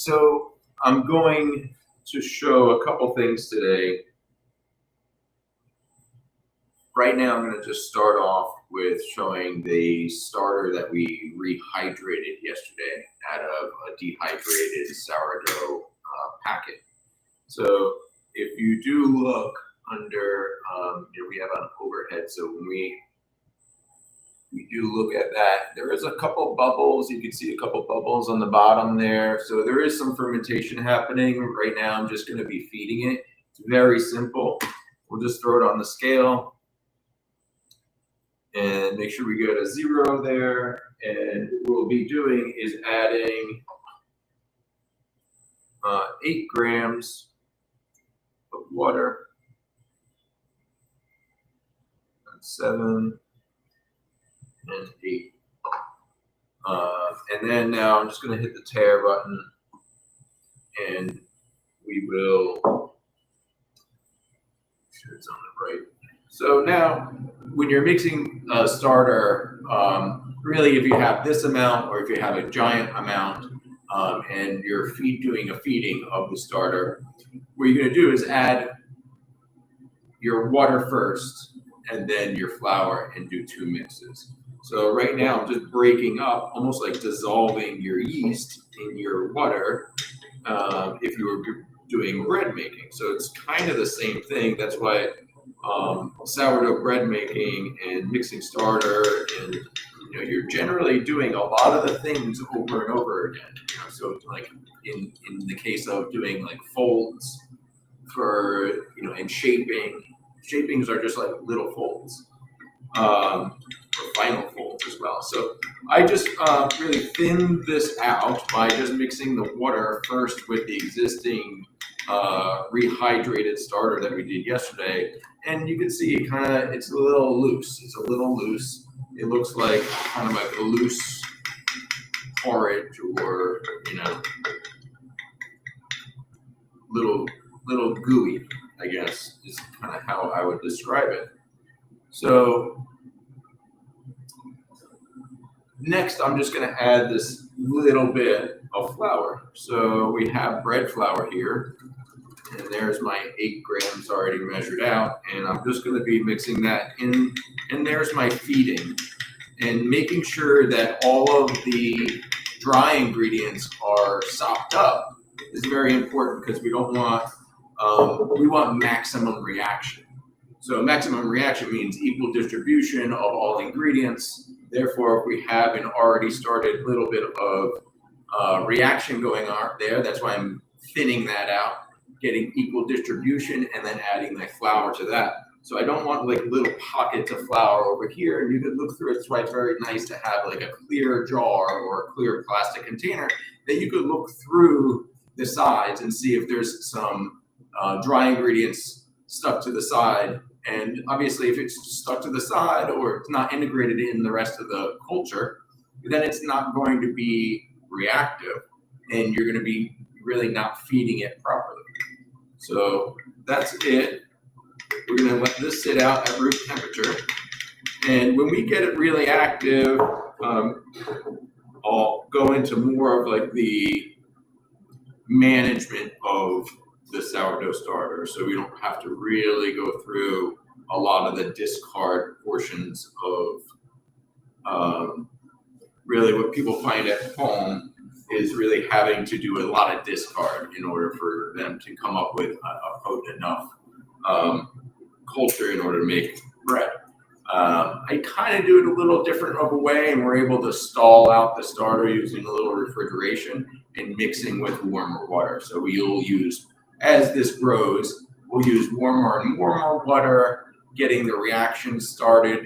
So I'm going to show a couple things today. Right now, I'm going to just start off with showing the starter that we rehydrated yesterday out of a dehydrated sourdough packet. So if you do look under, here we have an overhead. So when we do look at that, there is a couple bubbles. You can see a couple bubbles on the bottom there. So there is some fermentation happening. Right now, I'm just going to be feeding it. It's very simple. We'll just throw it on the scale and make sure we get a 0 there. And what we'll be doing is adding 8 grams of water, 7 and 8. And then now I'm just going to hit the tare button, and we will make sure it's on the right. So now, when you're mixing a starter, really if you have this amount or if you have a giant amount and you're doing a feeding of the starter, what you're going to do is add your water first and then your flour and do 2 mixes. So right now I'm just breaking up, almost like dissolving your yeast in your water if you were doing bread making. So it's kind of the same thing. That's why sourdough bread making and mixing starter, and you're generally doing a lot of the things over and over again. So like in the case of doing like folds for and shapings are just like little folds. Or final folds as well. So I just really thinned this out by just mixing the water first with the existing rehydrated starter that we did yesterday. And you can see it's a little loose. It's a little loose. It looks like kind of like a loose porridge, or little gooey, I guess, is kind of how I would describe it. So next, I'm just going to add this little bit of flour. So we have bread flour here, and there's my 8 grams already measured out, and I'm just going to be mixing that in, and there's my feeding, and making sure that all of the dry ingredients are sopped up is very important, because we don't want, we want maximum reaction. So maximum reaction means equal distribution of all ingredients. Therefore, if we have an already started little bit of reaction going on there, that's why I'm thinning that out, getting equal distribution, and then adding my flour to that. So I don't want like little pockets of flour over here. And you can look through it. It's why it's very nice to have like a clear jar or a clear plastic container that you could look through the sides and see if there's some dry ingredients stuck to the side. And obviously, if it's stuck to the side or it's not integrated in the rest of the culture, then it's not going to be reactive, and you're going to be really not feeding it properly. So that's it. We're going to let this sit out at room temperature. And when we get it really active, I'll go into more of like the management of the sourdough starter, so we don't have to really go through a lot of the discard portions of really what people find at home is really having to do a lot of discard in order for them to come up with a potent enough culture in order to make bread. I kind of do it a little different of a way, and we're able to stall out the starter using a little refrigeration and mixing with warmer water. So we'll use, as this grows, we'll use warmer and warmer water, getting the reaction started,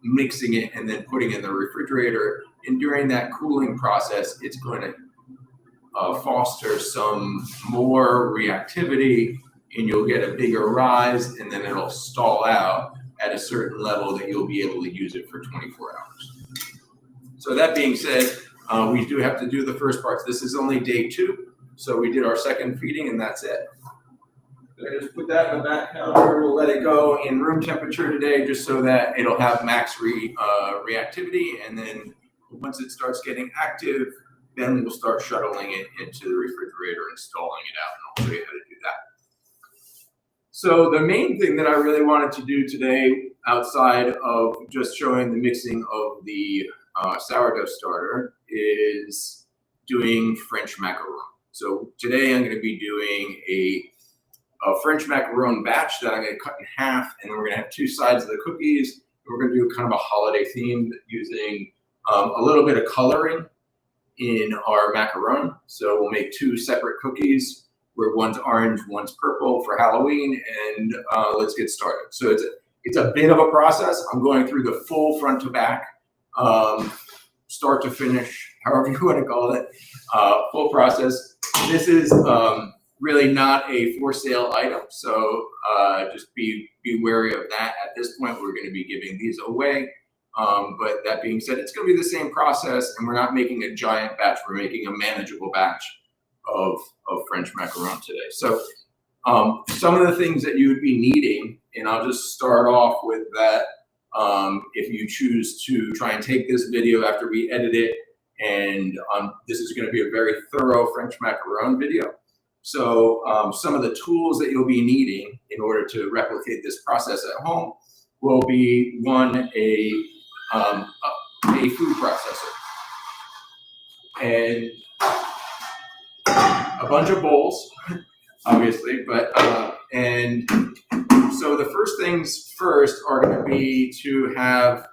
mixing it, and then putting it in the refrigerator. And during that cooling process, it's going to foster some more reactivity, and you'll get a bigger rise, and then it'll stall out at a certain level that you'll be able to use it for 24 hours. So that being said, we do have to do the first parts. This is only day 2, so we did our second feeding, and that's it. I just put that in the back counter. We'll let it go in room temperature today, just so that it'll have max reactivity, and then once it starts getting active, then we'll start shuttling it into the refrigerator, installing it out, and I'll show you how to do that. So the main thing that I really wanted to do today, outside of just showing the mixing of the sourdough starter, is doing French macaron. So today I'm going to be doing a French macaron batch that I'm going to cut in half, and then we're going to have two sides of the cookies. We're going to do kind of a holiday theme using a little bit of coloring in our macaron. So we'll make two separate cookies where one's orange, one's purple for Halloween, and let's get started. So it's a bit of a process. I'm going through the full front to back, start to finish, however you want to call it, full process. This is really not a for sale item, so just be wary of that. At this point, we're going to be giving these away. But that being said, it's going to be the same process, and we're not making a giant batch. We're making a manageable batch of French macaron today. So some of the things that you would be needing, and I'll just start off with that. If you choose to try and take this video after we edit it, and this is going to be a very thorough French macaron video. So some of the tools that you'll be needing in order to replicate this process at home will be one, a food processor, and a bunch of bowls, obviously, but and so the first things first are going to be to have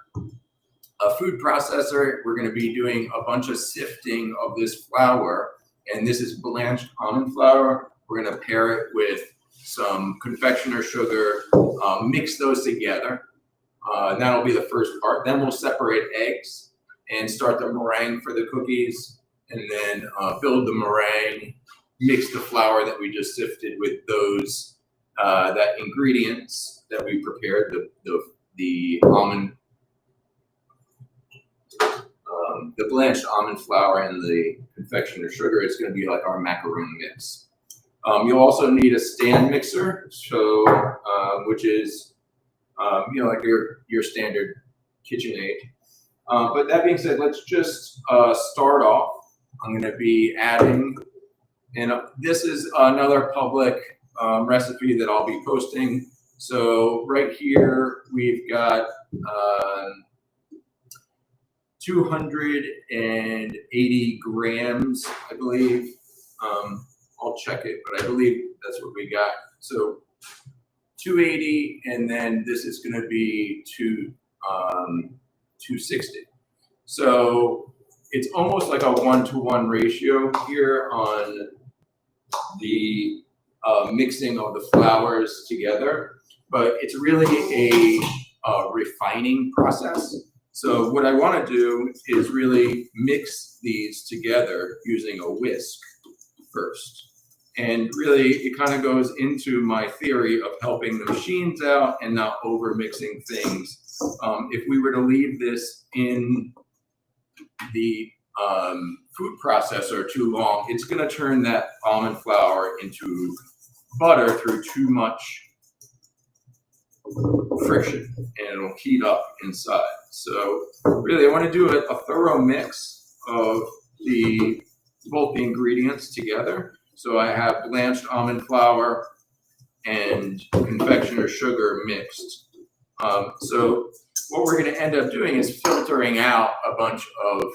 a food processor. We're going to be doing a bunch of sifting of this flour, and this is blanched almond flour. We're going to pair it with some confectioner sugar, mix those together. That'll be the first part. Then we'll separate eggs and start the meringue for the cookies, and then build the meringue, mix the flour that we just sifted with those that ingredients that we prepared, the almond, the blanched almond flour and the confectioner sugar. It's going to be like our macaron mix. You'll also need a stand mixer, so which is like your standard KitchenAid. But that being said, let's just start off. I'm going to be adding, and this is another public recipe that I'll be posting. So right here we've got 280 grams, I believe. I'll check it, but I believe that's what we got. So 280, and then this is going to be 260. So it's almost like a 1-to-1 ratio here on the mixing of the flours together, but it's really a refining process. So what I want to do is really mix these together using a whisk first. And really, it kind of goes into my theory of helping the machines out and not over mixing things. If we were to leave this in the food processor too long, it's going to turn that almond flour into butter through too much friction, and it'll heat up inside. So really, I want to do a thorough mix of both the ingredients together. So I have blanched almond flour and confectioner sugar mixed. So what we're going to end up doing is filtering out a bunch of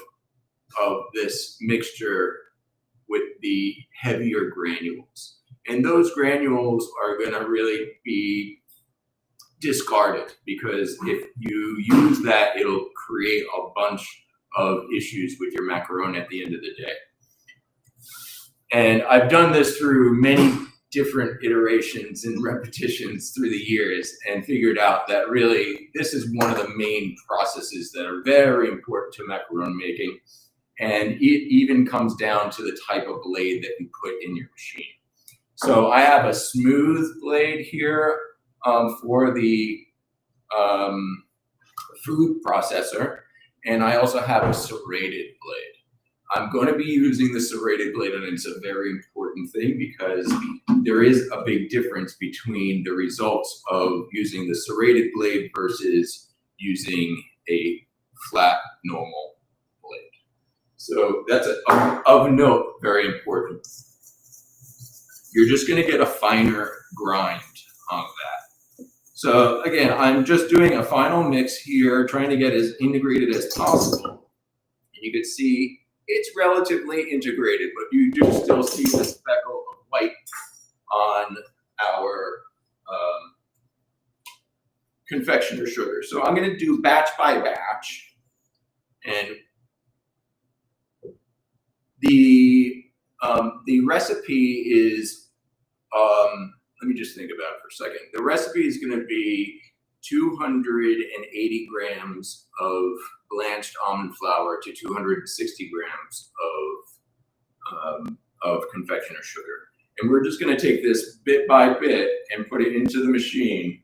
this mixture with the heavier granules. And those granules are going to really be discarded, because if you use that, it'll create a bunch of issues with your macaron at the end of the day. And I've done this through many different iterations and repetitions through the years, and figured out that really this is one of the main processes that are very important to macaron making. And it even comes down to the type of blade that you put in your machine. So I have a smooth blade here for the food processor, and I also have a serrated blade. I'm going to be using the serrated blade, and it's a very important thing because there is a big difference between the results of using the serrated blade versus using a flat, normal blade. So that's of note, very important. You're just going to get a finer grind on that. So again, I'm just doing a final mix here, trying to get as integrated as possible. And you can see it's relatively integrated, but you do still see the speckle of white on our confectioner sugar. So I'm going to do batch by batch, and the recipe is, let me just think about it for a second. The recipe is going to be 280 grams of blanched almond flour to 260 grams of confectioner sugar. And we're just going to take this bit by bit and put it into the machine,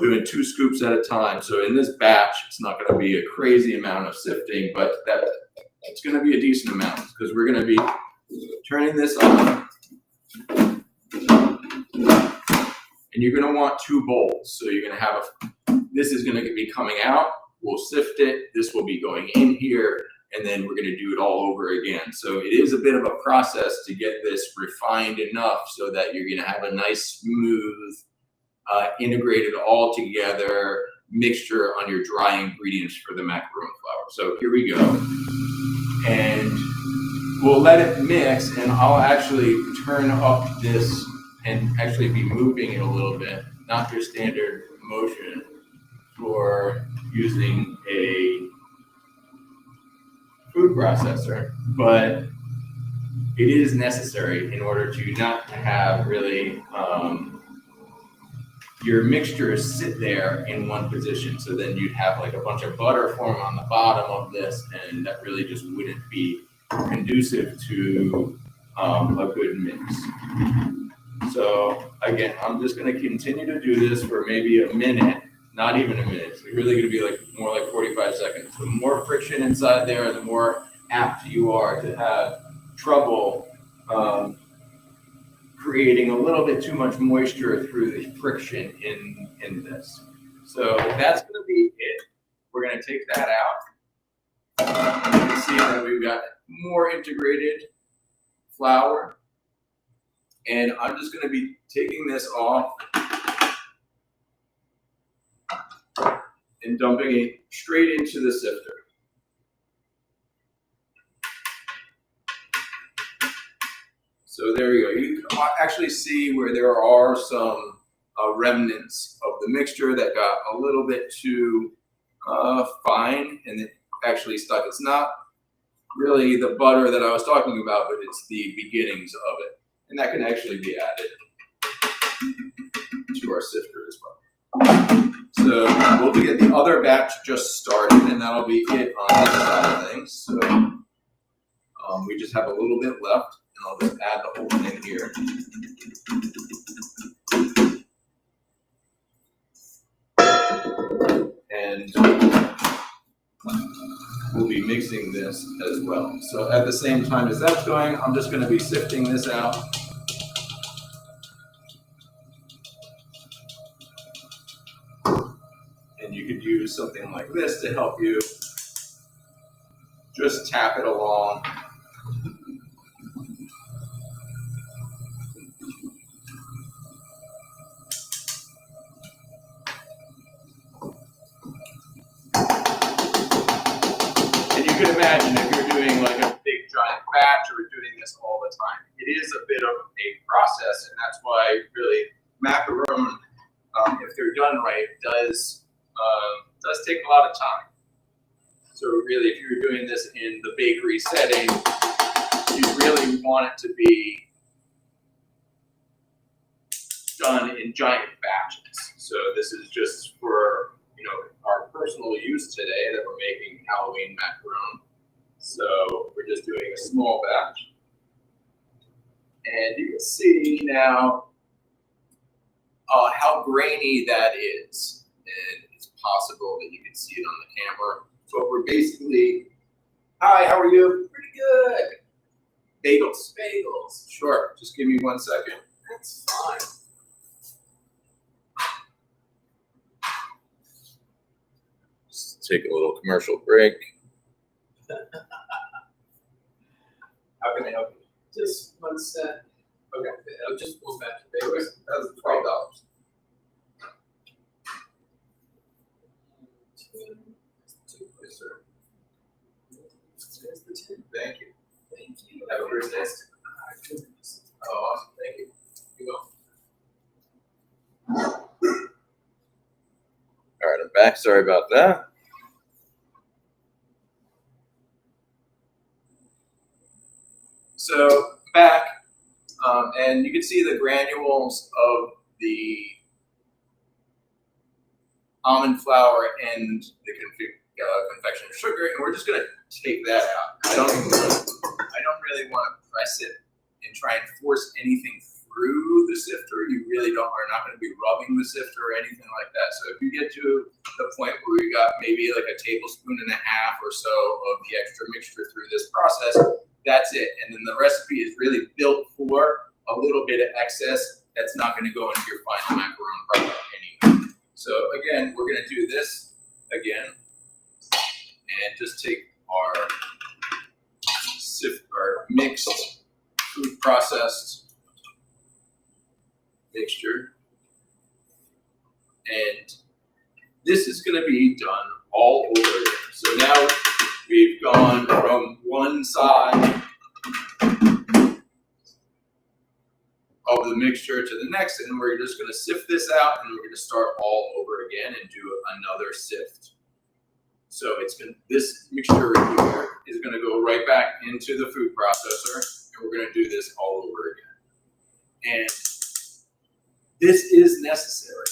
doing 2 scoops at a time. So in this batch, it's not going to be a crazy amount of sifting, but it's going to be a decent amount because we're going to be turning this on. And you're going to want 2 bowls. So you're going to have this is going to be coming out. We'll sift it. This will be going in here. And then we're going to do it all over again. So it is a bit of a process to get this refined enough so that you're going to have a nice, smooth, integrated all together mixture on your dry ingredients for the macaron flour. So here we go. And we'll let it mix, and I'll actually turn up this and actually be moving it a little bit, not your standard motion for using a food processor, but it is necessary in order to not have really your mixtures sit there in one position. So then you'd have like a bunch of butter form on the bottom of this, and that really just wouldn't be conducive to a good mix. So again, I'm just going to continue to do this for maybe a minute, not even a minute. It's really going to be like more like 45 seconds. The more friction inside there, the more apt you are to have trouble creating a little bit too much moisture through the friction in this. So that's going to be it. We're going to take that out. You can see that we've got more integrated flour. And I'm just going to be taking this off and dumping it straight into the sifter. So there you go. You can actually see where there are some remnants of the mixture that got a little bit too fine, and it actually stuck. It's not really the butter that I was talking about, but it's the beginnings of it. And that can actually be added to our sifter as well. So we'll get the other batch just started, and that'll be it on this side of things. So we just have a little bit left, and I'll just add the whole thing here. And we'll be mixing this as well. So at the same time as that's going, I'm just going to be sifting this out. And you could use something like this to help you just tap it along. And you can imagine if you're doing like a big giant batch or doing this all the time, it is a bit of a process, and that's why really macaron, if they're done right, does take a lot of time. So really, if you're doing this in the bakery setting, you really want it to be done in giant batches. So this is just for our personal use today that we're making Halloween macaron. So we're just doing a small batch, and you can see now how grainy that is, and it's possible that you can see it on the camera. So we're basically, hi, how are you? Pretty good. Bagels. Bagels. Sure. Just give me 1 second. That's fine. Just take a little commercial break. How can I help you? Just one set. Okay. I'll just go back to That papers. was $12. Yes, sir. There's the 10. Thank you. Thank you. Have a great day. Oh, awesome. Thank you. You go. All right, I'm back. Sorry about that. So back, and you can see the granules of the almond flour and the confection sugar, and we're just gonna take that out. I don't really want to press it and try and force anything through the sifter. You really are not going to be rubbing the sifter or anything like that. So if you get to the point where you got maybe like a tablespoon and a half or so of the extra mixture through this process, that's it. And then the recipe is really built for a little bit of excess that's not going to go into your final macaron product anyway. So again, we're going to do this again and just take our mixed food processed mixture, and this is going to be done all over again. So now we've gone from one side of the mixture to the next, and we're just going to sift this out, and we're going to start all over again and do another sift. So this mixture right here is going to go right back into the food processor, and we're going to do this all over again. And this is necessary.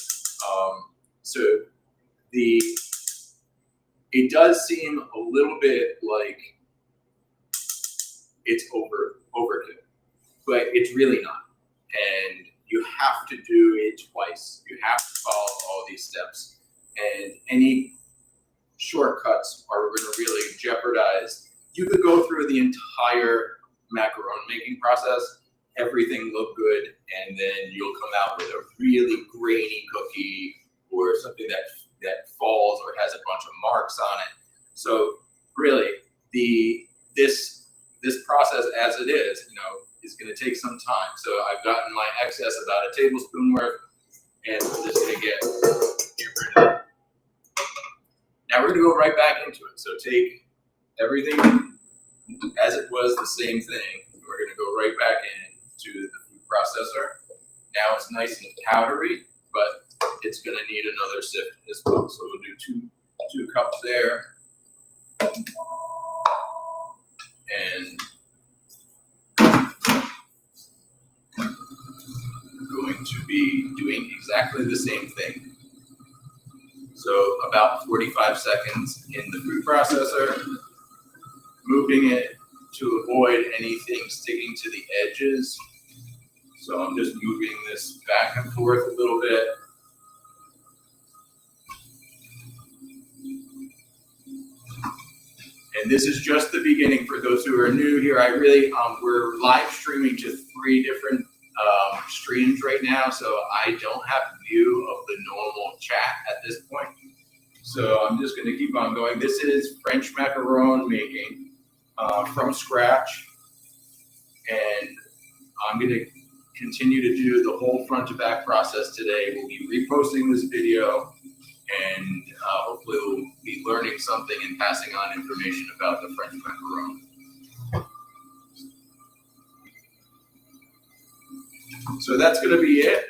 It does seem a little bit like it's overkill, but it's really not. And you have to do it twice. You have to follow all these steps, and any shortcuts are going to really jeopardize. You could go through the entire macaron making process, everything look good, and then you'll come out with a really grainy cookie or something that falls or has a bunch of marks on it. So really, this process as it is, is going to take some time. So I've gotten my excess about a tablespoon worth, and we're just going to get rid of it. Now we're going to go right back into it. So take everything as it was, the same thing. We're going to go right back into the food processor. Now it's nice and powdery, but it's going to need another sift as well. So we'll do two cups there. And going to be doing exactly the same thing. So about 45 seconds in the food processor, moving it to avoid anything sticking to the edges. So I'm just moving this back and forth a little bit. And this is just the beginning for those who are new here. We're live streaming to 3 different streams right now, so I don't have view of the normal chat at this point. So I'm just going to keep on going. This is French macaron making from scratch, and I'm going to continue to do the whole front to back process today. We'll be reposting this video, and hopefully we'll be learning something and passing on information about the French macaron. So that's going to be it.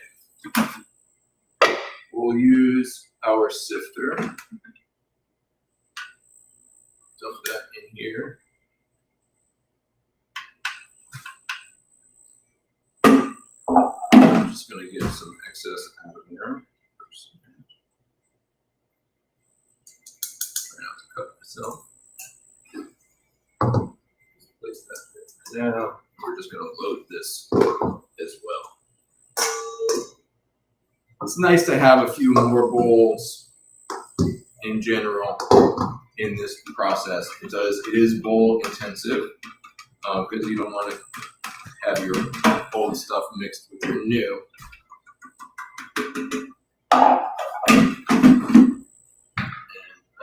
We'll use our sifter. Dump that in here. I'm just going to get some excess out of here. I have to cut myself. Place that there. Now we're just going to load this as well. It's nice to have a few more bowls in general in this process. It is bowl intensive because you don't want to have your old stuff mixed with your new.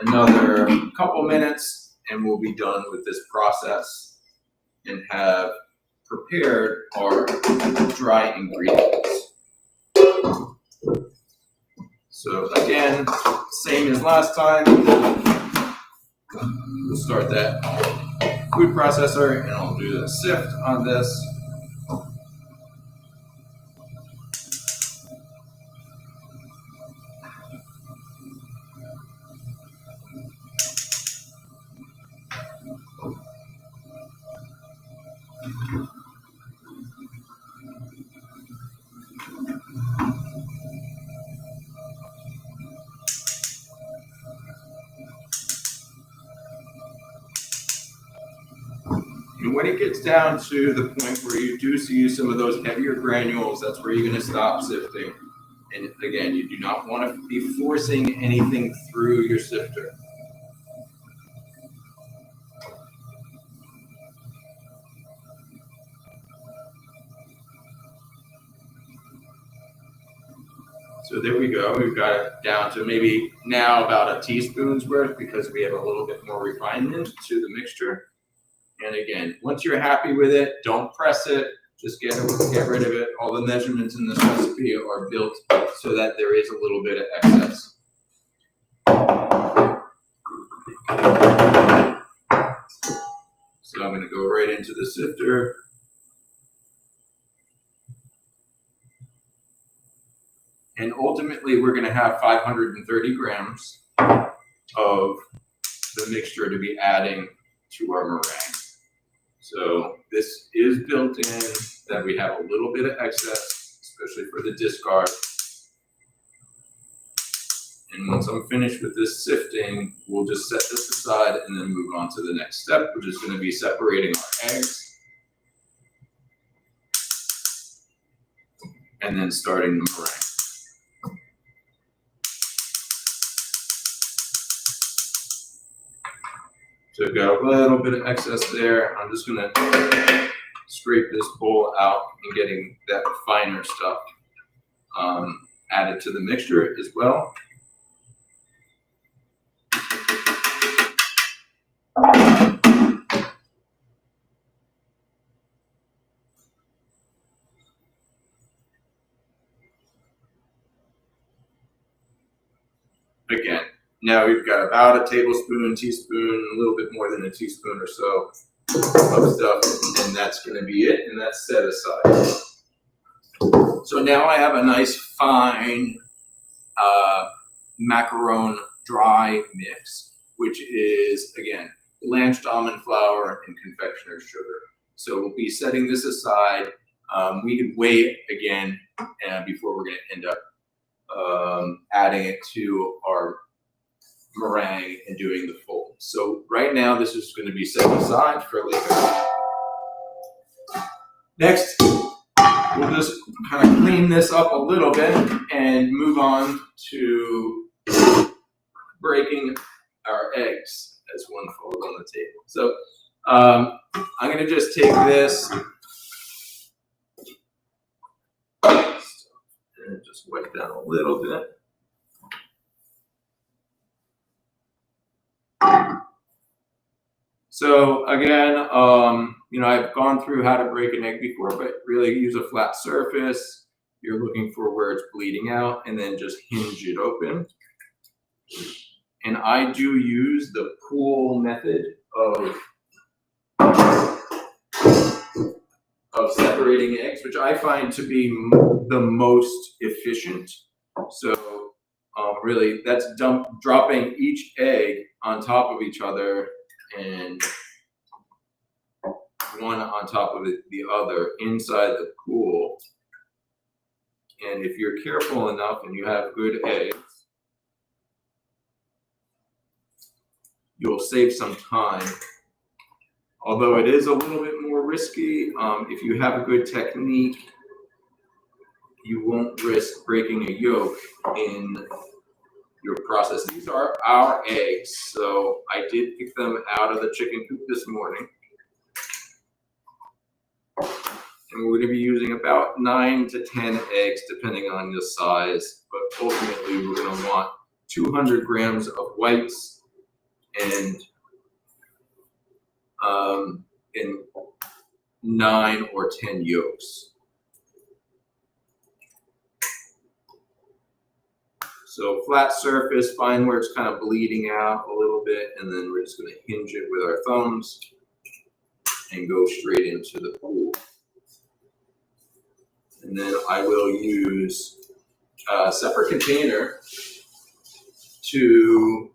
And another couple minutes and we'll be done with this process and have prepared our dry ingredients. So again, same as last time. We'll start that food processor and I'll do the sift on this. And when it gets down to the point where you do see some of those heavier granules, that's where you're going to stop sifting. And again, you do not want to be forcing anything through your sifter. So there we go. We've got it down to maybe now about a teaspoon's worth because we have a little bit more refinement to the mixture. And again, once you're happy with it, don't press it. Just get rid of it. All the measurements in this recipe are built so that there is a little bit of excess. So I'm going to go right into the sifter. And ultimately, we're going to have 530 grams of the mixture to be adding to our meringue. So this is built in that we have a little bit of excess, especially for the discard. And once I'm finished with this sifting, we'll just set this aside and then move on to the next step, which is going to be separating our eggs. And then starting the meringue. So I've got a little bit of excess there. I'm just going to scrape this bowl out and getting that finer stuff added to the mixture as well. Again, now we've got about a tablespoon, teaspoon, a little bit more than a teaspoon or so of stuff, and that's going to be it, and that's set aside. So now I have a nice fine macaron dry mix, which is, again, blanched almond flour and confectioner's sugar. So we'll be setting this aside. We can wait again before we're going to end up adding it to our meringue and doing the fold. So right now this is going to be set aside for later. Next, we'll just kind of clean this up a little bit and move on to breaking our eggs as one fold on the table. So I'm going to just take this and just wipe down a little bit. So again, I've gone through how to break an egg before, but really use a flat surface. You're looking for where it's bleeding out and then just hinge it open. And I do use the pool method of separating eggs, which I find to be the most efficient. So really that's dropping each egg on top of each other and one on top of the other inside the pool. And if you're careful enough and you have good eggs, you'll save some time. Although it is a little bit more risky, if you have a good technique, you won't risk breaking a yolk in your process. These are our eggs, so I did pick them out of the chicken coop this morning. And we're going to be using about 9 to 10 eggs, depending on the size. But ultimately, we're going to want 200 grams of whites and in 9 or 10 yolks. So flat surface, find where it's kind of bleeding out a little bit, and then we're just going to hinge it with our thumbs and go straight into the pool. And then I will use a separate container to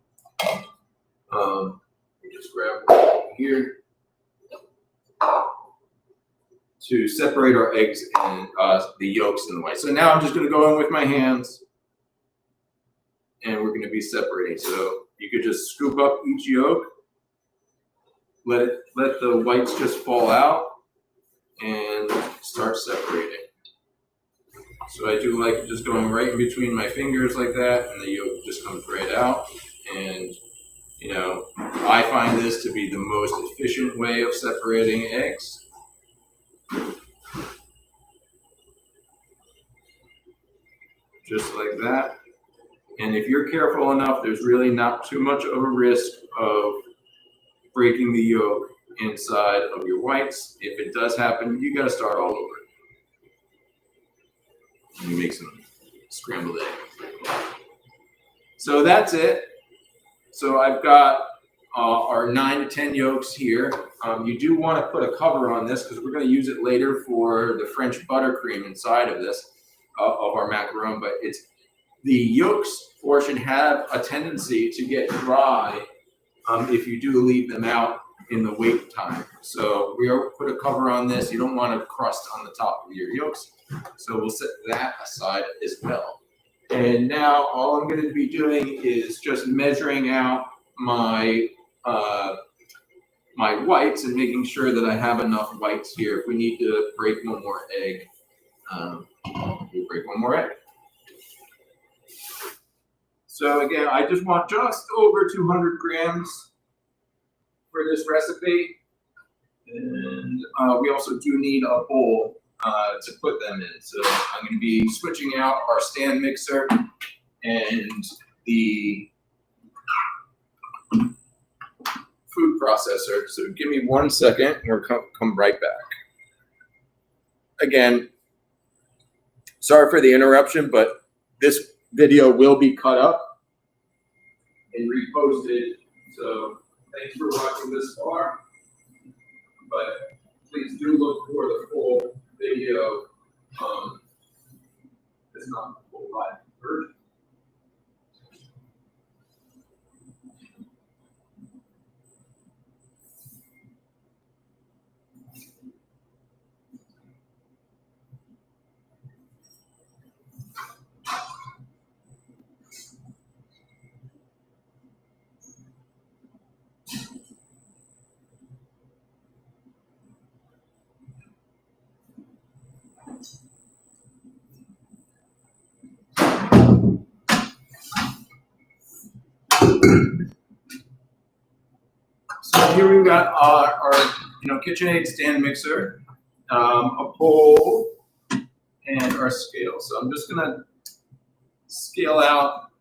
just grab one here to separate our eggs and the yolks and the whites. So now I'm just going to go in with my hands, and we're going to be separating. So you could just scoop up each yolk, let the whites just fall out, and start separating. So I do like just going right in between my fingers like that, and the yolk just comes right out. And you know, I find this to be the most efficient way of separating eggs. Just like that. And if you're careful enough, there's really not too much of a risk of breaking the yolk inside of your whites. If it does happen, you got to start all over. And you make some scrambled eggs. So that's it. So I've got our 9 to 10 yolks here. You do want to put a cover on this because we're going to use it later for the French buttercream inside of this, of our macaron. But the yolks portion have a tendency to get dry if you do leave them out in the wait time. So we'll put a cover on this. You don't want a crust on the top of your yolks. So we'll set that aside as well. And now all I'm going to be doing is just measuring out my my whites and making sure that I have enough whites here. If we need to break one more egg, we'll break one more egg. So again, I just want just over 200 grams for this recipe. And we also do need a bowl to put them in. So I'm going to be switching out our stand mixer and the food processor. So give me 1 second and we'll come right back. Again, sorry for the interruption, but this video will be cut up and reposted. So thanks for watching this far. But please do look for the full video. It's not the full live version. So here we've got our KitchenAid stand mixer, a bowl, and our scale. So I'm just gonna scale out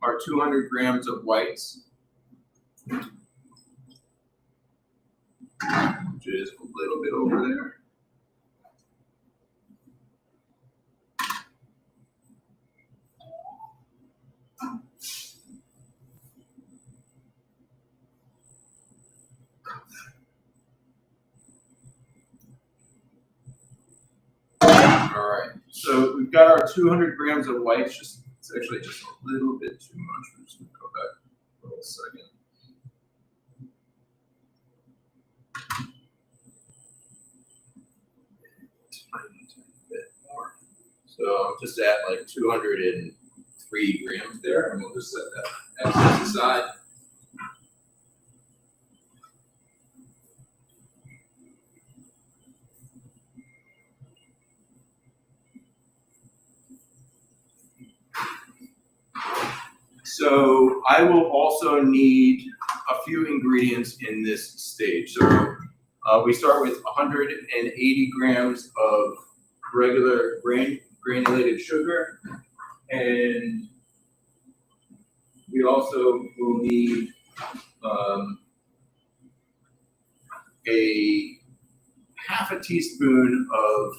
our 200 grams of whites, which is a little bit over there. All right, so we've got our 200 grams of whites. It's actually just a little bit too much. I'm just gonna go back a little second. Tiny bit more. So I'll just add like 203 grams there, and we'll just set that excess aside. So I will also need a few ingredients in this stage. So we start with 180 grams of regular granulated sugar, and we also will need teaspoon of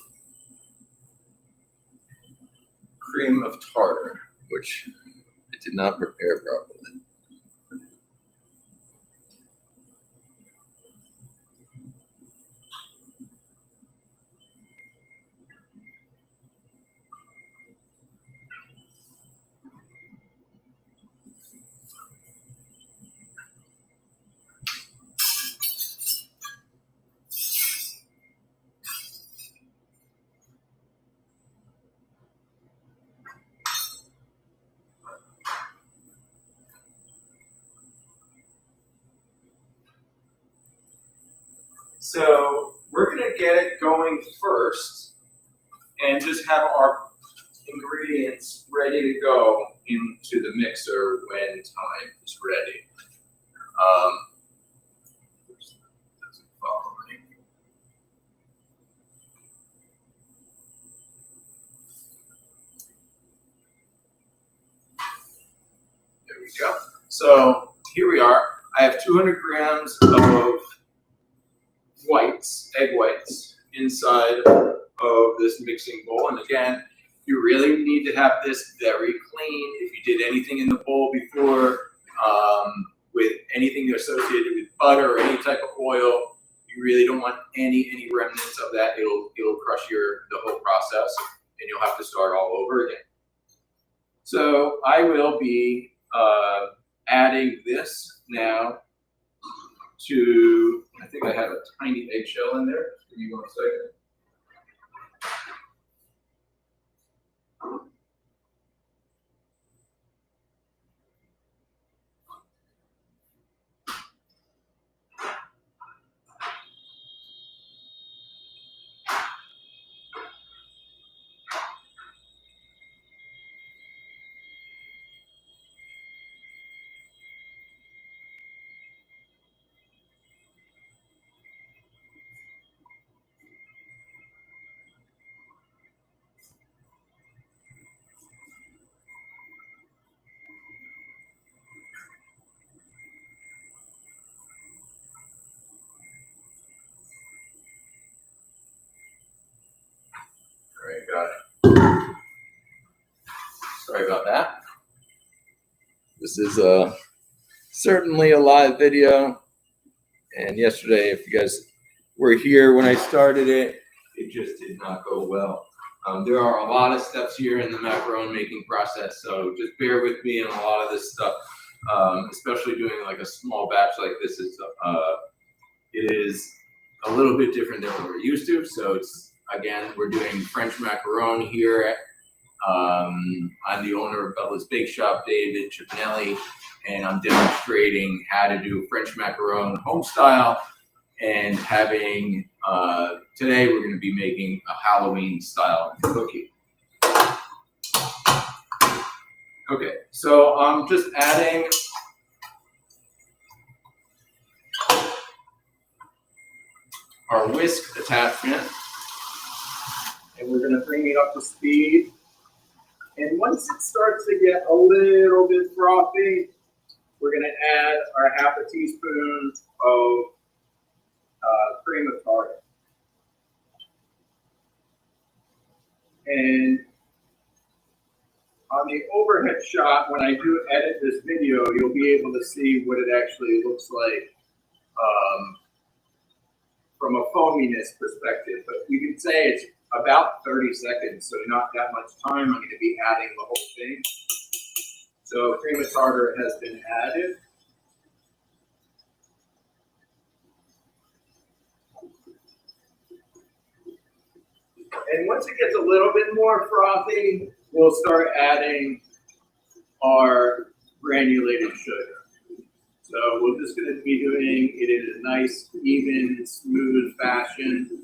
cream of tartar, which I did not prepare properly. So we're going to get it going first and just have our ingredients ready to go into the mixer when time is ready. Doesn't follow me. There we go. So here we are. I have 200 grams of whites, egg whites, inside of this mixing bowl. And again, you really need to have this very clean. If you did anything in the bowl before with anything associated with butter or any type of oil, you really don't want any remnants of that. It'll crush the whole process, and you'll have to start all over again. So I will be adding this now to, I think I have a tiny eggshell in there. Give me 1 second. All right, got it. Sorry about that. This is certainly a live video. And yesterday, if you guys were here when I started it, it just did not go well. There are a lot of steps here in the macaron making process, so just bear with me on a lot of this stuff, especially doing like a small batch like this. It is a little bit different than what we're used to. So it's, again, we're doing French macaron here. I'm the owner of Bella's Bake Shop, David Chipinelli, and I'm demonstrating how to do French macaron home style. And having, today we're going to be making a Halloween style cookie. Okay, so I'm just adding our whisk attachment, and we're going to bring it up to speed. And once it starts to get a little bit frothy, we're going to add our half a teaspoon of cream of tartar. And on the overhead shot, when I do edit this video, you'll be able to see what it actually looks like from a foaminess perspective. But you can say it's about 30 seconds, so not that much time. I'm going to be adding the whole thing. So cream of tartar has been added. And once it gets a little bit more frothy, we'll start adding our granulated sugar. So we're just going to be doing it in a nice, even, smooth fashion.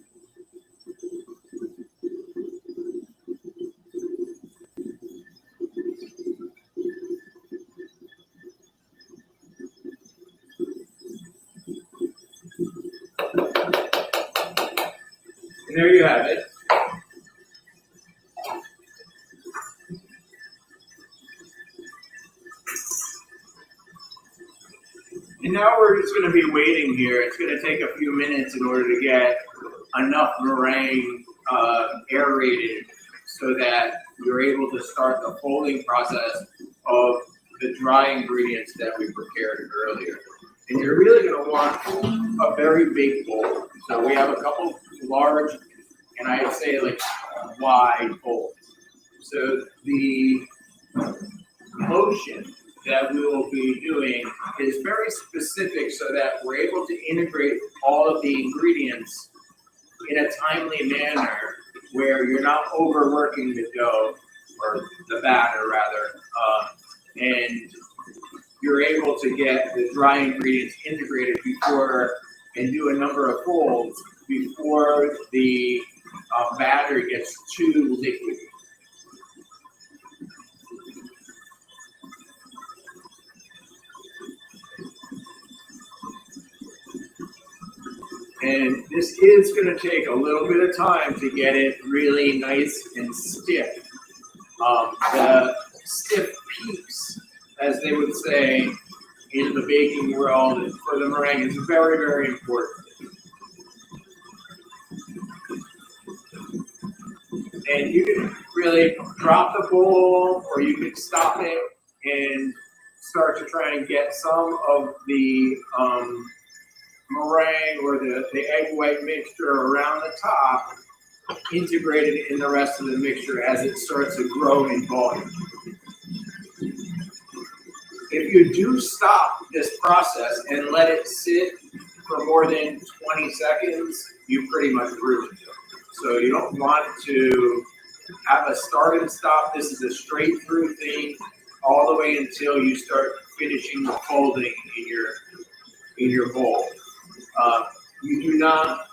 And there you have it. And now we're just going to be waiting here. It's going to take a few minutes in order to get enough meringue aerated so that you're able to start the folding process of the dry ingredients that we prepared earlier. And you're really gonna want a very big bowl. So we have a couple large, and I'd say like wide bowls. So the motion that we will be doing is very specific so that we're able to integrate all of the ingredients in a timely manner where you're not overworking the dough, or the batter rather, and you're able to get the dry ingredients integrated before and do a number of folds before the batter gets too liquid. And this is going to take a little bit of time to get it really nice and stiff. The stiff peaks, as they would say in the baking world for the meringue, is very, very important. And you can really drop the bowl, or you can stop it and start to try and get some of the meringue or the egg white mixture around the top integrated in the rest of the mixture as it starts to grow in volume. If you do stop this process and let it sit for more than 20 seconds, you pretty much ruined it. So you don't want to have a start and stop. This is a straight through thing all the way until you start finishing the folding in your bowl. You do not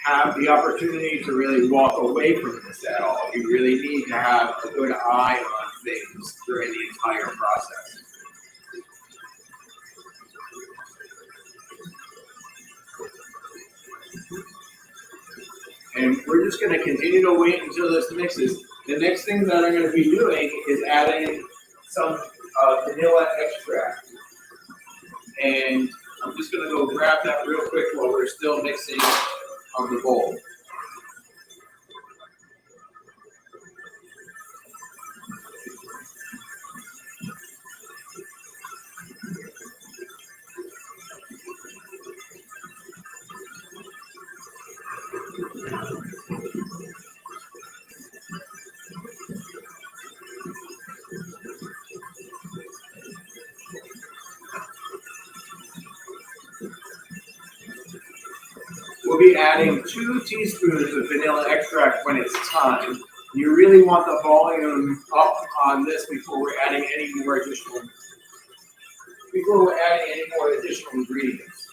have the opportunity to really walk away from this at all. You really need to have a good eye on things during the entire process. And we're just going to continue to wait until this mixes. The next thing that I'm going to be doing is adding some vanilla extract. And I'm just going to go grab that real quick while we're still mixing on the bowl. We'll be adding 2 teaspoons of vanilla extract when it's time. You really want the volume up on this before we're adding any more additional ingredients.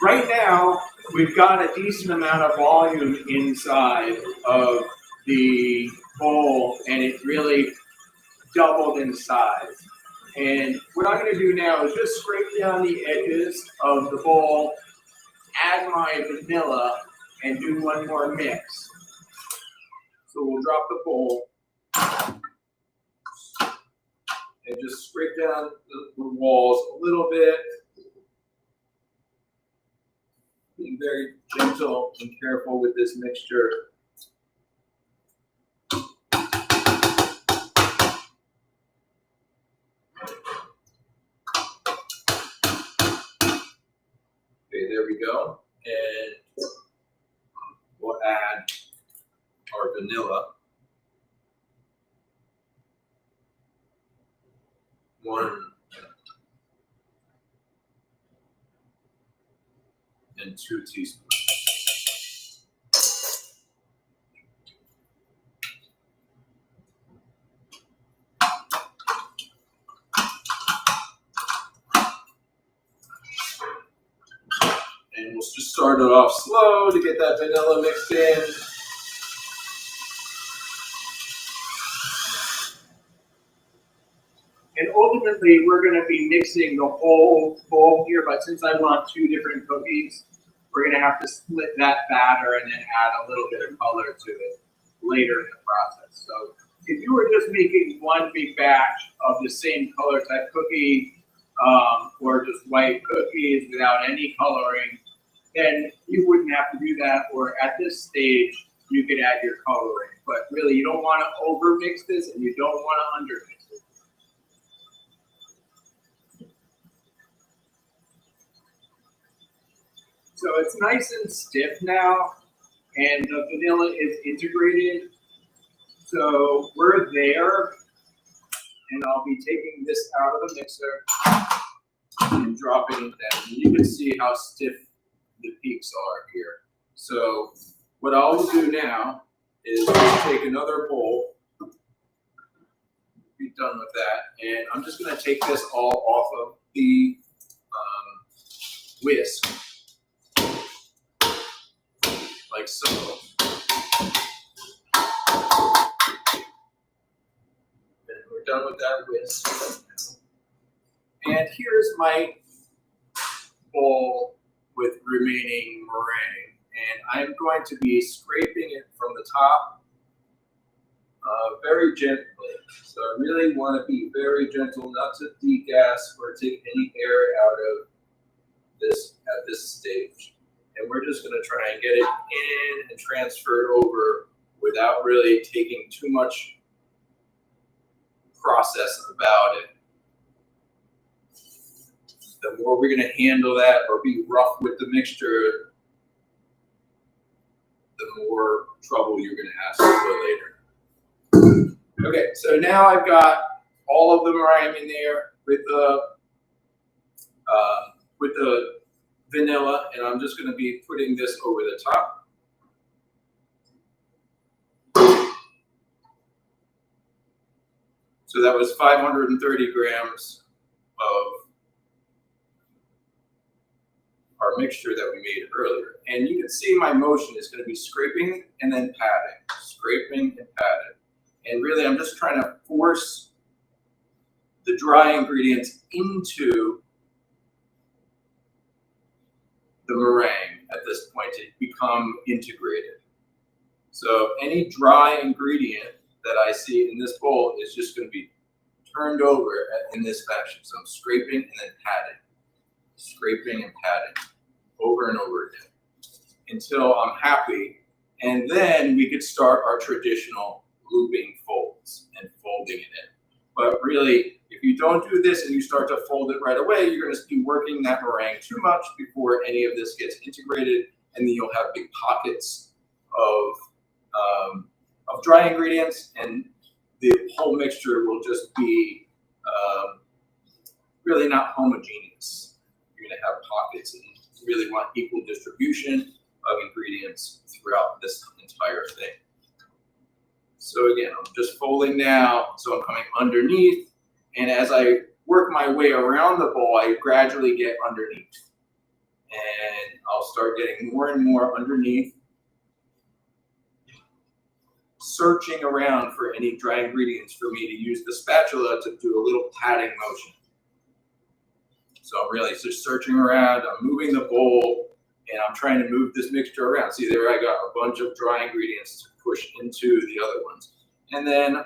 Right now, we've got a decent amount of volume inside of the bowl, and it really doubled in size. And what I'm going to do now is just scrape down the edges of the bowl, add my vanilla, and do one more mix. So we'll drop the bowl and just scrape down the walls a little bit. Being very gentle and careful with this mixture. Okay, there we go. And we'll add our vanilla. 1 and 2 teaspoons. And we'll just start it off slow to get that vanilla mixed in. And ultimately, we're going to be mixing the whole bowl here, but since I want 2 different cookies, we're gonna have to split that batter and then add a little bit of color to it later in the process. So if you were just making one big batch of the same color type cookie, or just white cookies without any coloring, then you wouldn't have to do that, or at this stage, you could add your coloring. But really, you don't want to over mix this and you don't want to under mix it. So it's nice and stiff now, and the vanilla is integrated. So we're there, and I'll be taking this out of the mixer and dropping it down. And you can see how stiff the peaks are here. So what I'll do now is take another bowl, be done with that, and I'm just going to take this all off of the whisk, like so. And we're done with that whisk. And here's my bowl with remaining meringue. And I'm going to be scraping it from the top very gently. So I really want to be very gentle, not to degas or take any air out of this at this stage. And we're just going to try and get it in and transfer it over without really taking too much process about it. The more we're going to handle that or be rough with the mixture, the more trouble you're going to ask for later. Okay, so now I've got all of the meringue in there with the vanilla, and I'm just going to be putting this over the top. So that was 530 grams of our mixture that we made earlier. And you can see my motion is going to be scraping and then patting, scraping and patting. And really, I'm just trying to force the dry ingredients into the meringue at this point to become integrated. So any dry ingredient that I see in this bowl is just going to be turned over in this fashion. So I'm scraping and then patting, scraping and patting over and over again until I'm happy. And then we could start our traditional looping folds and folding it in. But really, if you don't do this and you start to fold it right away, you're going to be working that meringue too much before any of this gets integrated, and then you'll have big pockets of dry ingredients, and the whole mixture will just be really not homogeneous. You're going to have pockets, and you really want equal distribution of ingredients throughout this entire thing. So again, I'm just folding now, so I'm coming underneath, and as I work my way around the bowl, I gradually get underneath. And I'll start getting more and more underneath, searching around for any dry ingredients for me to use the spatula to do a little patting motion. So I'm really just searching around, I'm moving the bowl, and I'm trying to move this mixture around. See, there I got a bunch of dry ingredients to push into the other ones. And then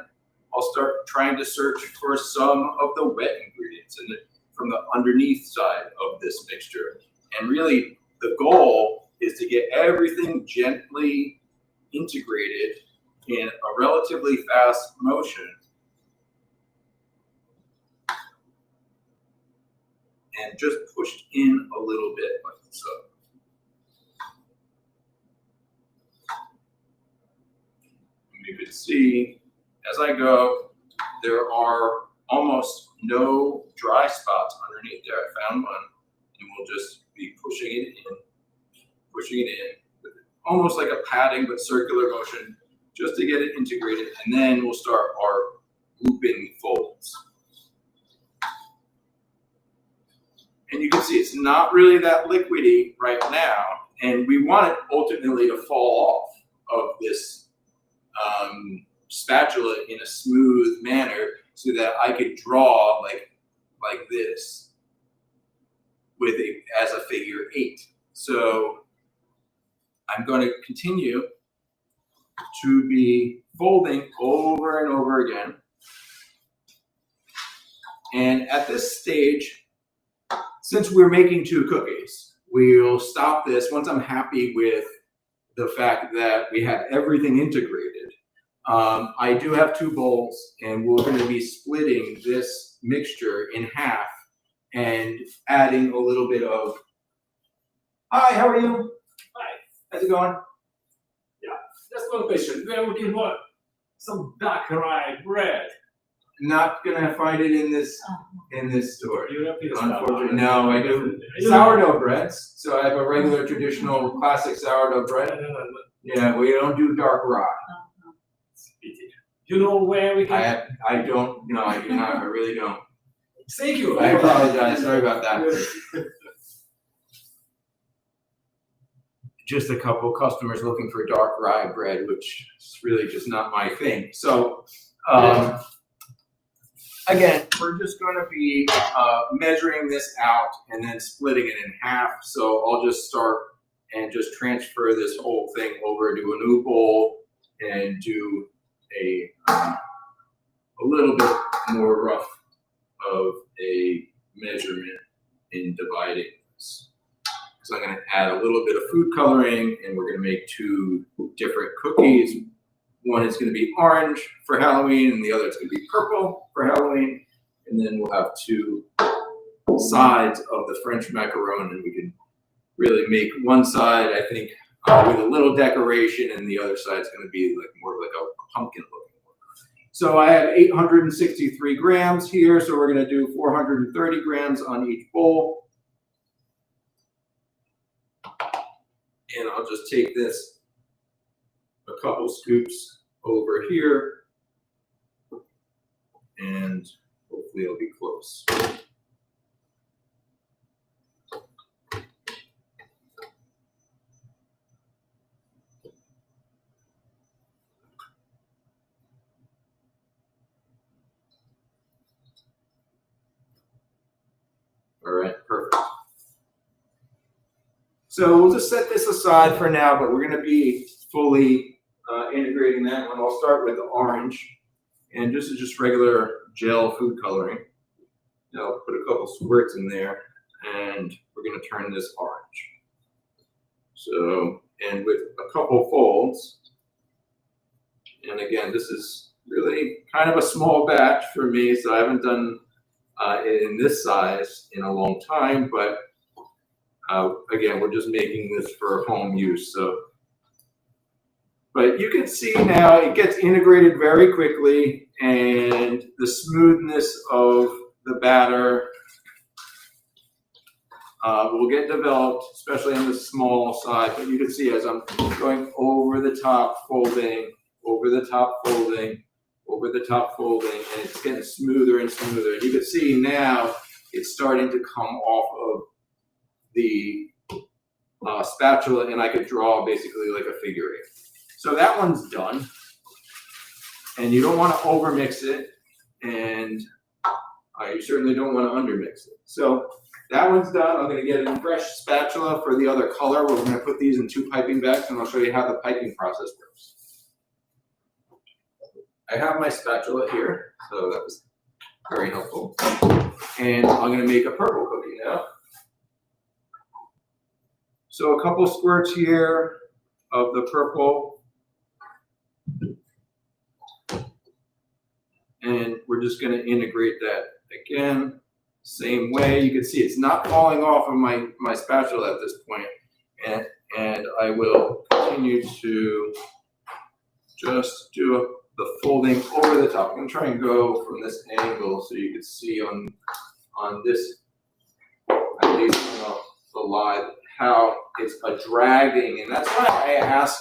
I'll start trying to search for some of the wet ingredients from the underneath side of this mixture. And really, the goal is to get everything gently integrated in a relatively fast motion. And just pushed in a little bit like so. You can see as I go, there are almost no dry spots underneath there. I found one, and we'll just be pushing it in, with almost like a patting but circular motion, just to get it integrated, and then we'll start our looping folds. And you can see it's not really that liquidy right now, and we want it ultimately to fall off of this spatula in a smooth manner so that I could draw like this with as a figure 8. So I'm going to continue to be folding over and over again. And at this stage, since we're making 2 cookies, we'll stop this once I'm happy with the fact that we have everything integrated. I do have 2 bowls, and we're going to be splitting this mixture in half and adding a little bit of. Hi, how are you? Hi. How's it going? Just one question. We are looking for some dark rye bread. Not gonna find it in this store. European Unfortunately, no, I do sourdough breads. So I have a regular traditional classic sourdough bread. No. Yeah, we don't do dark rye. You know where we can? I don't. No, I do not. I really don't. Thank you. I apologize. Sorry about that. Just a couple customers looking for dark rye bread, which is really just not my thing. So, again, we're just going to be measuring this out and then splitting it in half. So I'll just start and just transfer this whole thing over to a new bowl and do a little bit more rough of a measurement in dividing this. So I'm going to add a little bit of food coloring, and we're going to make 2 different cookies. One is going to be orange for Halloween, and the other is going to be purple for Halloween. And then we'll have 2 sides of the French macaron, and we can really make one side, I think, with a little decoration, and the other side is going to be like more like a pumpkin looking one. So I have 863 grams here, so we're going to do 430 grams on each bowl. And I'll just take this a couple scoops over here, and hopefully it'll be close. All right, perfect. So we'll just set this aside for now, but we're going to be fully integrating that one. I'll start with the orange, and this is just regular gel food coloring. I'll put a couple squirts in there, and we're going to turn this orange. So, and with a couple folds, and again, this is really kind of a small batch for me, so I haven't done it in this size in a long time, but again, we're just making this for home use. So, but you can see now it gets integrated very quickly, and the smoothness of the batter will get developed, especially on the small side. But you can see as I'm going over the top, folding, over the top, folding, over the top, folding, and it's getting smoother and smoother. And you can see now it's starting to come off of the spatula, and I could draw basically like a figure 8. So that one's done, and you don't want to overmix it, and you certainly don't want to undermix it. So that one's done. I'm going to get a fresh spatula for the other color. We're going to put these in 2 piping bags, and I'll show you how the piping process works. I have my spatula here, so that was very helpful. And I'm going to make a purple cookie now. So a couple squirts here of the purple. And we're just going to integrate that again, same way. You can see it's not falling off of my spatula at this point. And I will continue to just do the folding over the top. I'm going to try and go from this angle so you can see on this, at least on the live, how it's a dragging. And that's why I ask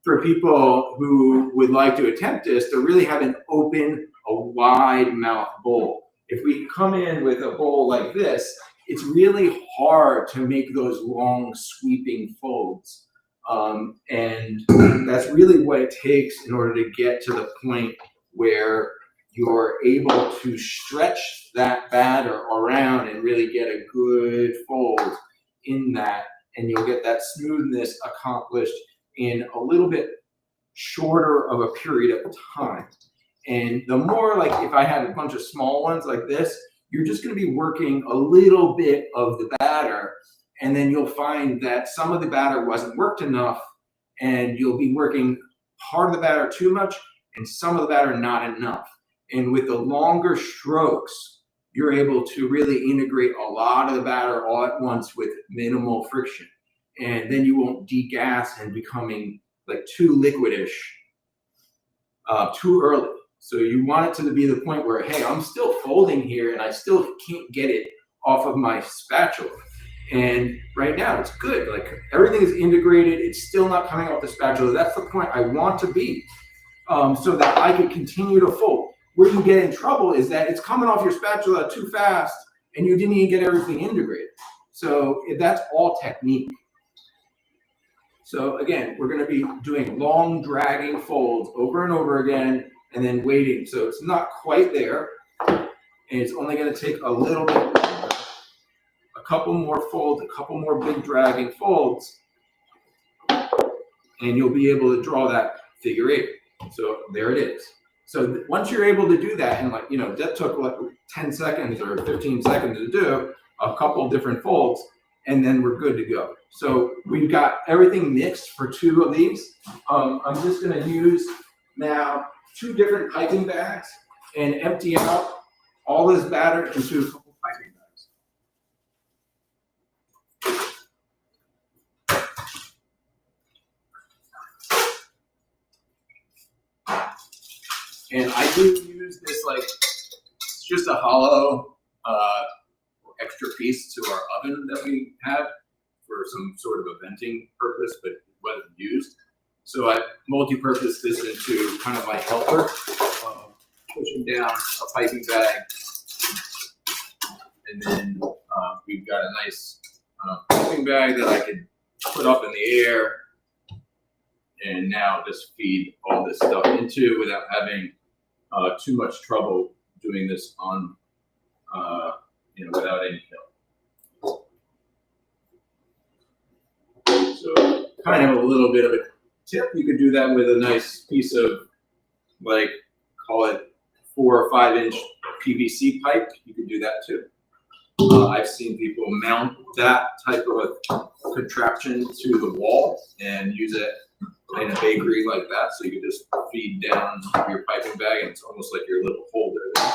for people who would like to attempt this to really have an open, a wide mouth bowl. If we come in with a bowl like this, it's really hard to make those long sweeping folds. And that's really what it takes in order to get to the point where you're able to stretch that batter around and really get a good fold in that. and you'll get that smoothness accomplished in a little bit shorter of a period of time. And the more, like if I had a bunch of small ones like this, you're just going to be working a little bit of the batter, and then you'll find that some of the batter wasn't worked enough, and you'll be working part of the batter too much and some of the batter not enough. And with the longer strokes, you're able to really integrate a lot of the batter all at once with minimal friction. And then you won't degas and becoming like too liquidish too early. So you want it to be the point where, hey, I'm still folding here and I still can't get it off of my spatula. And right now it's good, like everything is integrated, it's still not coming off the spatula. That's the point I want to be, so that I can continue to fold. Where you get in trouble is that it's coming off your spatula too fast and you didn't even get everything integrated. So that's all technique. So again, we're going to be doing long dragging folds over and over again and then waiting. So it's not quite there, and it's only going to take a little bit longer. A couple more folds, a couple more big dragging folds, and you'll be able to draw that figure eight. So there it is. So once you're able to do that, and like, that took like 10 seconds or 15 seconds to do a couple different folds, and then we're good to go. So we've got everything mixed for 2 of these. I'm just going to use now 2 different piping bags and empty out all this batter into a couple piping bags. And I do use this, like, it's just a hollow extra piece to our oven that we have for some sort of a venting purpose, but it wasn't used. So I multi-purpose this into kind of my helper, pushing down a piping bag. And then we've got a nice piping bag that I can put up in the air and now just feed all this stuff into without having too much trouble doing this on, without any help. So kind of a little bit of a tip, you could do that with a nice piece of, like, call it 4 or 5 inch PVC pipe. You could do that too. I've seen people mount that type of a contraption to the wall and use it in a bakery like that. So you can just feed down your piping bag and it's almost like your little holder there.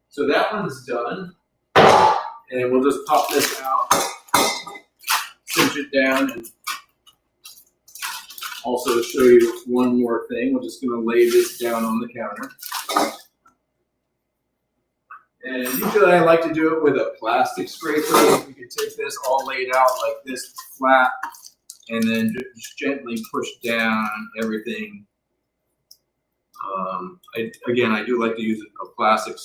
So that one's done. And we'll just pop this out, cinch it down, and also show you one more thing. We're just going to lay this down on the counter. And usually I like to do it with a plastic scraper. You can take this all laid out like this, flat, and then just gently push down everything. I do like to use a plastic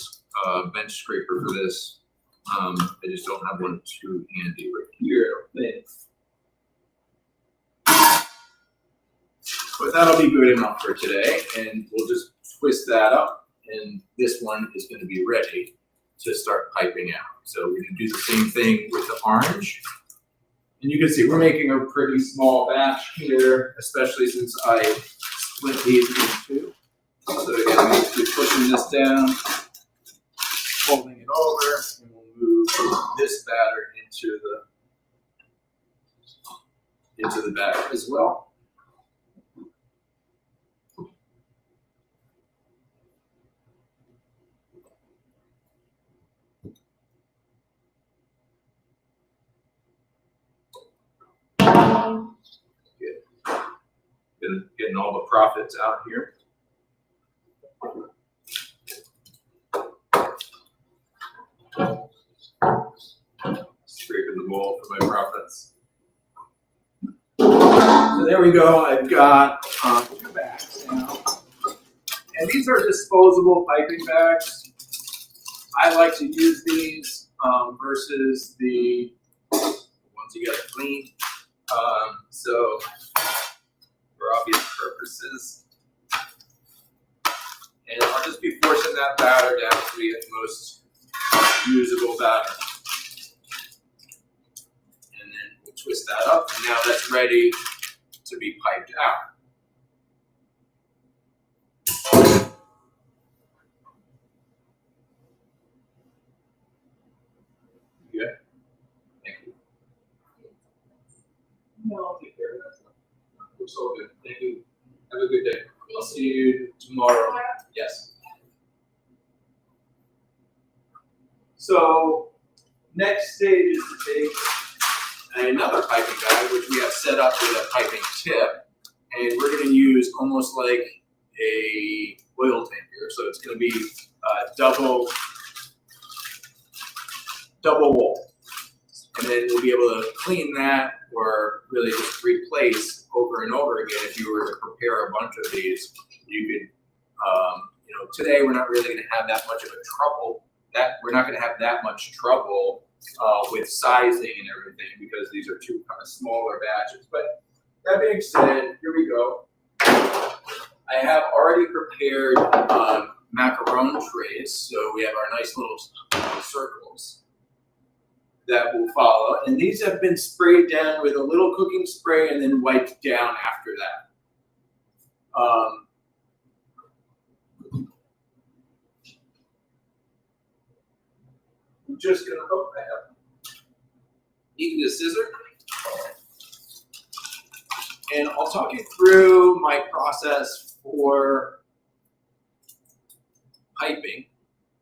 bench scraper for this. I just don't have one too handy right here, I don't think. But that'll be good enough for today, and we'll just twist that up, and this one is going to be ready to start piping out. So we're going to do the same thing with the orange. And you can see we're making a pretty small batch here, especially since I split these in 2. So again, I'm just pushing this down, folding it over, and we'll move this batter into the bag as well. Getting all the profits out here. Scraping the bowl for my profits. So there we go. I've got 2 bags now. And these are disposable piping bags. I like to use these versus the ones you gotta clean. So for obvious purposes. And I'll just be forcing that batter down so we get the most usable batter. And then we'll twist that up, and now that's ready to be piped out. Good. Thank you. No, I'll take care of that stuff. Looks all good. Thank you. Have a good day. I'll see you tomorrow. Yes. So next stage is to take another piping bag, which we have set up with a piping tip, and we're going to use almost like a oil tank here. So it's going to be double wall, and then we'll be able to clean that or really just replace over and over again. If you were to prepare a bunch of these, you could, today we're not really going to have that much of a trouble. We're not going to have that much trouble with sizing and everything because these are two kind of smaller batches. But that being said, here we go. I have already prepared macaron trays, so we have our nice little circles that will follow. And these have been sprayed down with a little cooking spray and then wiped down after that. I'm just gonna hope I have needed a scissor. And I'll talk you through my process for piping.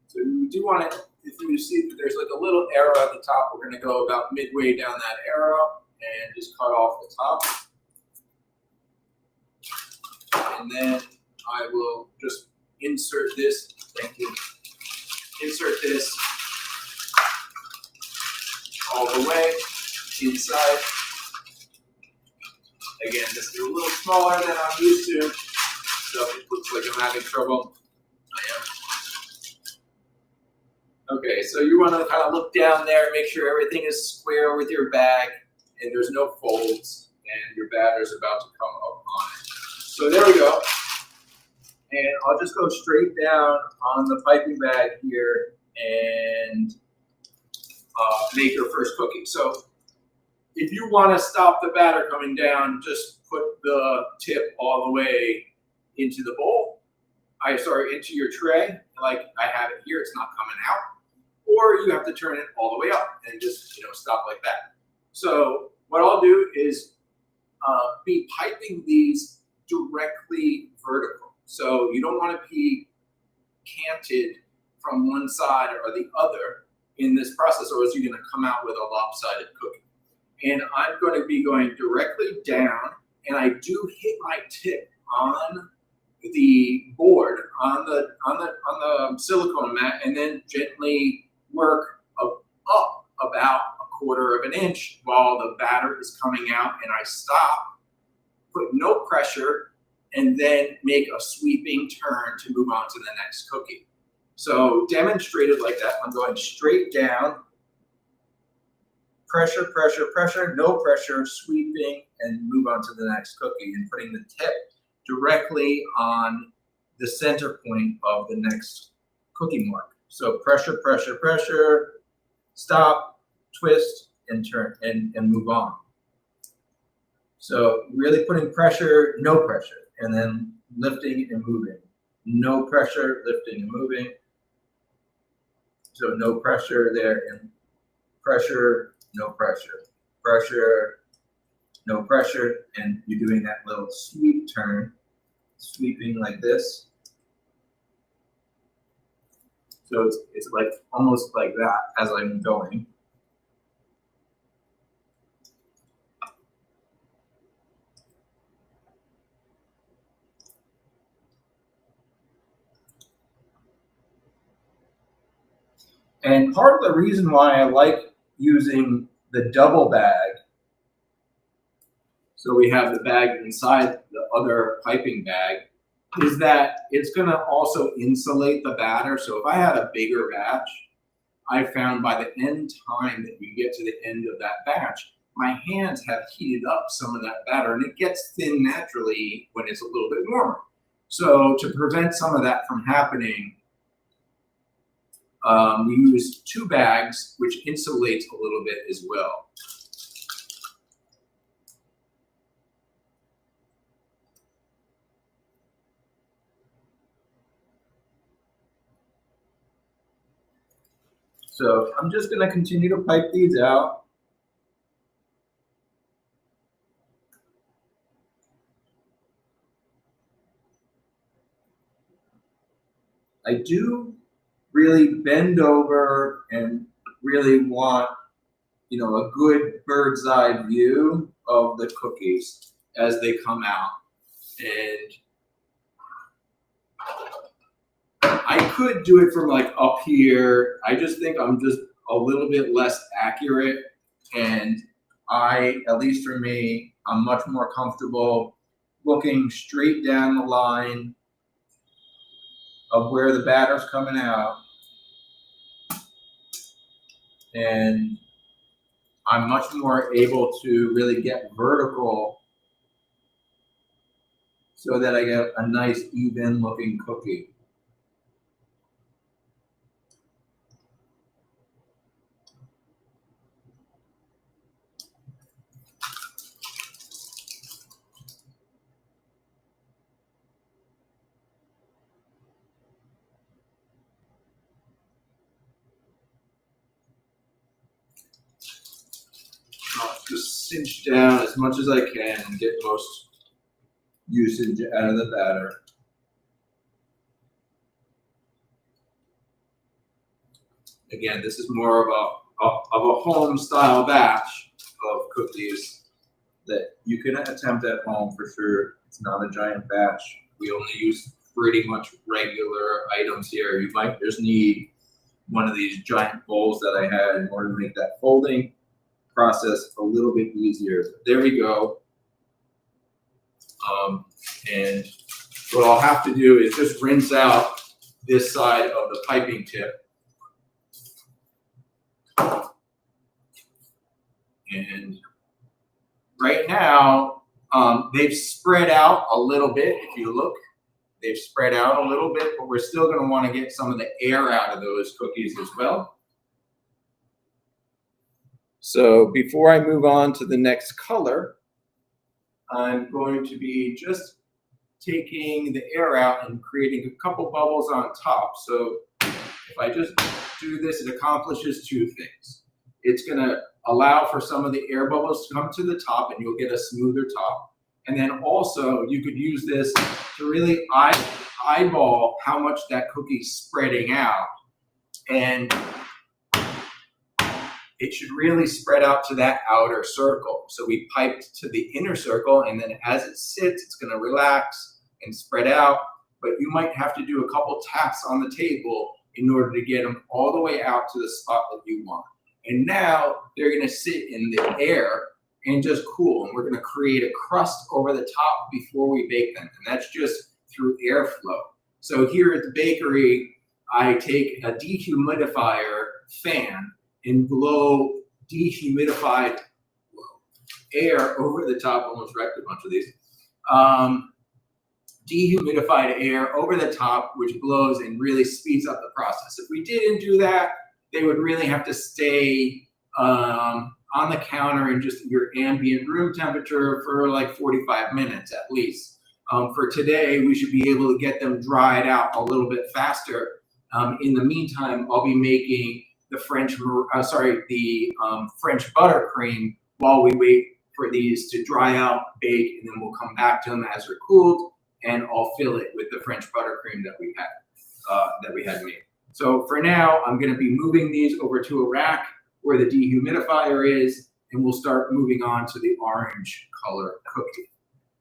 So you do want to, if you see that there's like a little arrow at the top, we're going to go about midway down that arrow and just cut off the top. And then I will just insert this, thank you, insert this all the way inside. Again, this is a little smaller than I'm used to, so it looks like I'm having trouble. I am. Okay, so you want to kind of look down there, make sure everything is square with your bag, and there's no folds, and your batter is about to come up on it. So there we go. And I'll just go straight down on the piping bag here and make your first cookie. So if you want to stop the batter coming down, just put the tip all the way into the bowl. Into your tray, like I have it here, it's not coming out. Or you have to turn it all the way up and just stop like that. So what I'll do is be piping these directly vertical. So you don't want to be canted from one side or the other in this process, or else you're going to come out with a lopsided cookie. And I'm going to be going directly down, and I do hit my tip on the board, on the silicone mat, and then gently work up about 1/4 of an inch while the batter is coming out, and I stop, put no pressure, and then make a sweeping turn to move on to the next cookie. So demonstrated like that, I'm going straight down, pressure, pressure, pressure, no pressure, sweeping, and move on to the next cookie, and putting the tip directly on the center point of the next cookie mark. So pressure, pressure, pressure, stop, twist, and turn, and move on. So really putting pressure, no pressure, and then lifting and moving. No pressure, lifting and moving. So no pressure there, and pressure, no pressure, pressure, no pressure, and you're doing that little sweep turn, sweeping like this. So it's like almost like that as I'm going. And part of the reason why I like using the double bag, so we have the bag inside the other piping bag, is that it's going to also insulate the batter. So if I had a bigger batch, I found by the end time that you get to the end of that batch, my hands have heated up some of that batter, and it gets thin naturally when it's a little bit warmer. So to prevent some of that from happening, we use 2 bags, which insulates a little bit as well. So I'm just gonna continue to pipe these out. I do really bend over and really want, you know, a good bird's eye view of the cookies as they come out. And I could do it from like up here. I just think I'm just a little bit less accurate. And at least for me, I'm much more comfortable looking straight down the line of where the batter's coming out. And I'm much more able to really get vertical so that I get a nice even looking cookie. I'll just cinch down as much as I can and get most usage out of the batter. Again, this is more of a home style batch of cookies that you can attempt at home for sure. It's not a giant batch. We only use pretty much regular items here. You might just need one of these giant bowls that I had in order to make that folding process a little bit easier. There we go. And what I'll have to do is just rinse out this side of the piping tip. And right now, they've spread out a little bit. If you look, they've spread out a little bit, but we're still going to want to get some of the air out of those cookies as well. So before I move on to the next color, I'm going to be just taking the air out and creating a couple bubbles on top. So if I just do this, it accomplishes two things. It's going to allow for some of the air bubbles to come to the top and you'll get a smoother top. And then also you could use this to really eyeball how much that cookie's spreading out. And it should really spread out to that outer circle. So we piped to the inner circle, and then as it sits, it's going to relax and spread out. But you might have to do a couple taps on the table in order to get them all the way out to the spot that you want. And now they're going to sit in the air and just cool. And we're going to create a crust over the top before we bake them. And that's just through airflow. So here at the bakery, I take a dehumidifier fan and blow dehumidified air over the top. Almost wrecked a bunch of these. Dehumidified air over the top, which blows and really speeds up the process. If we didn't do that, they would really have to stay on the counter in just your ambient room temperature for like 45 minutes at least. For today, we should be able to get them dried out a little bit faster. In the meantime, I'll be making the French buttercream while we wait for these to dry out, bake, and then we'll come back to them as they're cooled, and I'll fill it with the French buttercream that we had made. So for now, I'm going to be moving these over to a rack where the dehumidifier is, and we'll start moving on to the orange color cookie.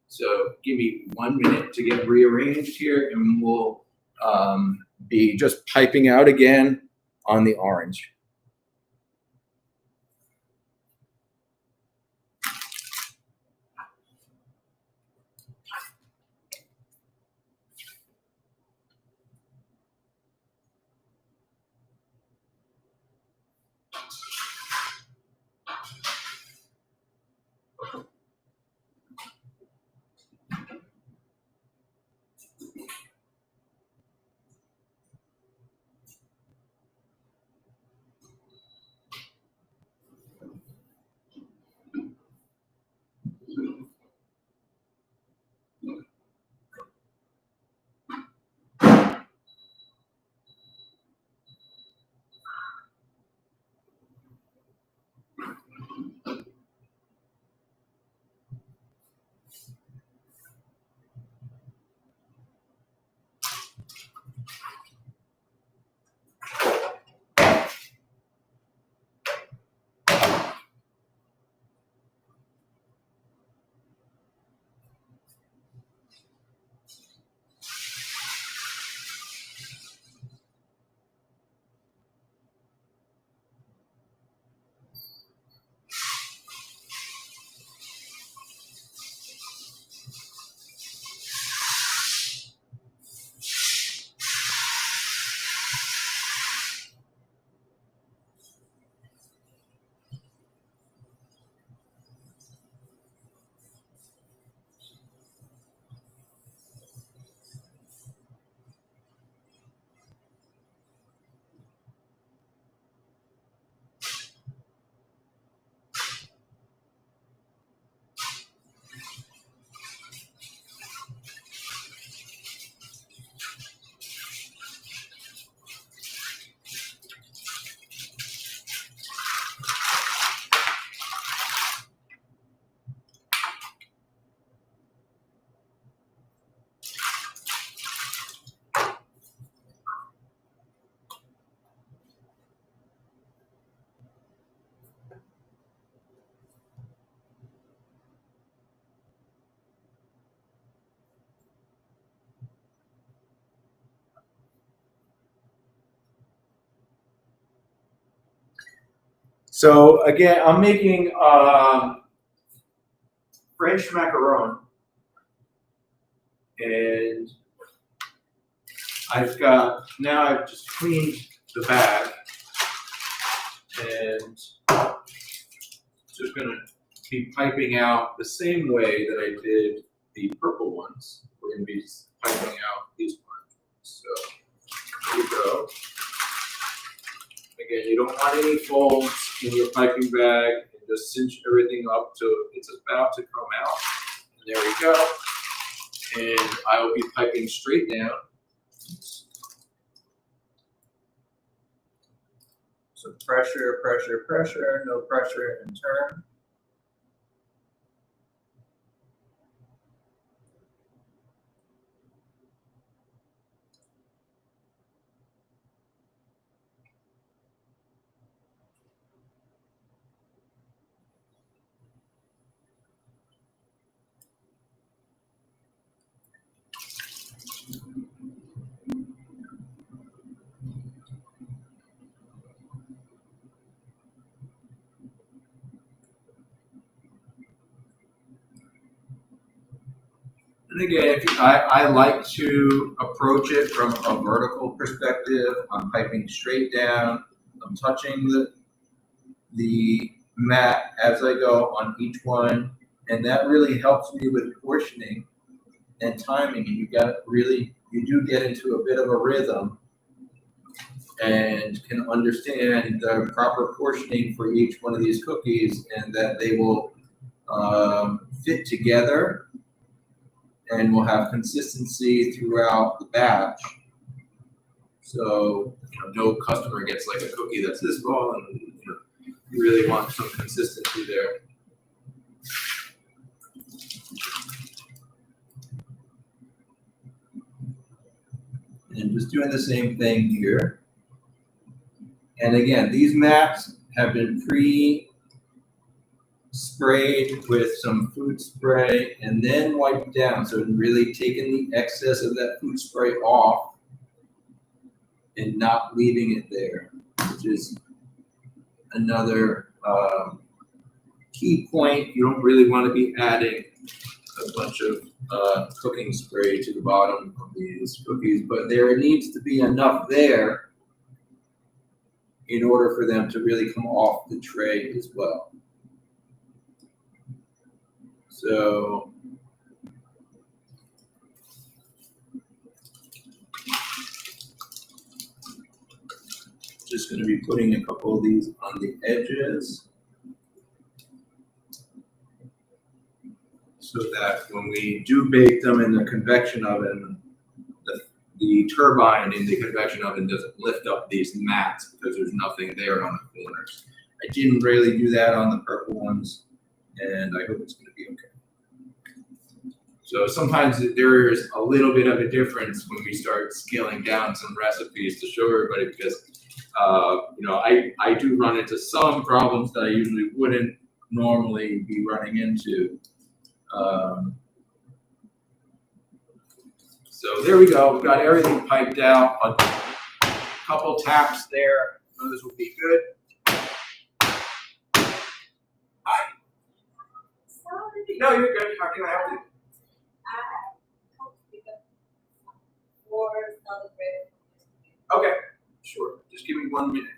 So give me 1 minute to get rearranged here, and we'll be just piping out again on the orange. So again, I'm making French macaron, and I've just cleaned the bag, and just gonna be piping out the same way that I did the purple ones. We're gonna be piping out these ones. So here we go. Again, you don't want any folds in your piping bag, and just cinch everything up till it's about to come out. And there we go. And I will be piping straight down. So pressure, pressure, pressure, no pressure, and turn. And again, I like to approach it from a vertical perspective. I'm piping straight down. I'm touching the mat as I go on each one, and that really helps me with portioning and timing. And you do get into a bit of a rhythm and can understand the proper portioning for each one of these cookies, and that they will fit together and will have consistency throughout the batch. So no customer gets like a cookie that's this small, and you really want some consistency there. And just doing the same thing here. And again, these mats have been sprayed with some food spray and then wiped down. So really taking the excess of that food spray off and not leaving it there, which is another key point. You don't really want to be adding a bunch of cooking spray to the bottom of these cookies, but there needs to be enough there in order for them to really come off the tray as well. So just going to be putting a couple of these on the edges so that when we do bake them in the convection oven, the turbine in the convection oven doesn't lift up these mats because there's nothing there on the corners. I didn't really do that on the purple ones, and I hope it's going to be okay. So sometimes there is a little bit of a difference when we start scaling down some recipes to show everybody, because I do run into some problems that I usually wouldn't normally be running into. So there we go. We've got everything piped out. A couple taps there. Those will be good. Hi. Sorry. No, you're good. How can I help you? Okay, sure. Just give me 1 minute.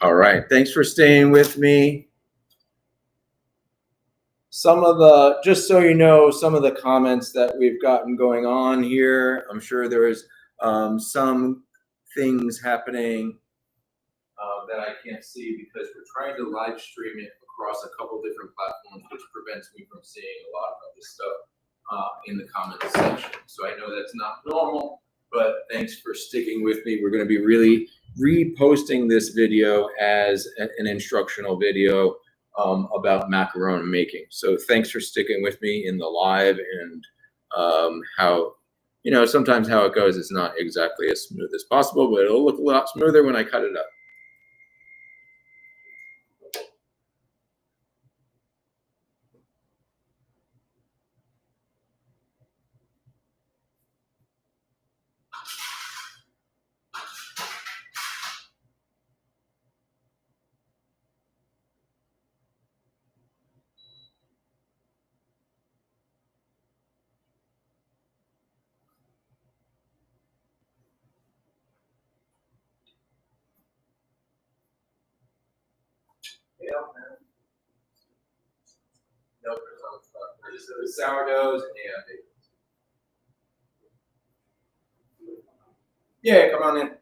All right, thanks for staying with me. Some of the, just so you know, some of the comments that we've gotten going on here, I'm sure there is some things happening that I can't see because we're trying to live stream it across a couple different platforms, which prevents me from seeing a lot of this stuff in the comments section. So I know that's not normal, but thanks for sticking with me. We're going to be really reposting this video as an instructional video about macaron making. So thanks for sticking with me in the live, and how, you know, sometimes how it goes is not exactly as smooth as possible, but it'll look a lot smoother when I cut it up. Nope, there's some sourdoughs and bagels. Yeah, come on in.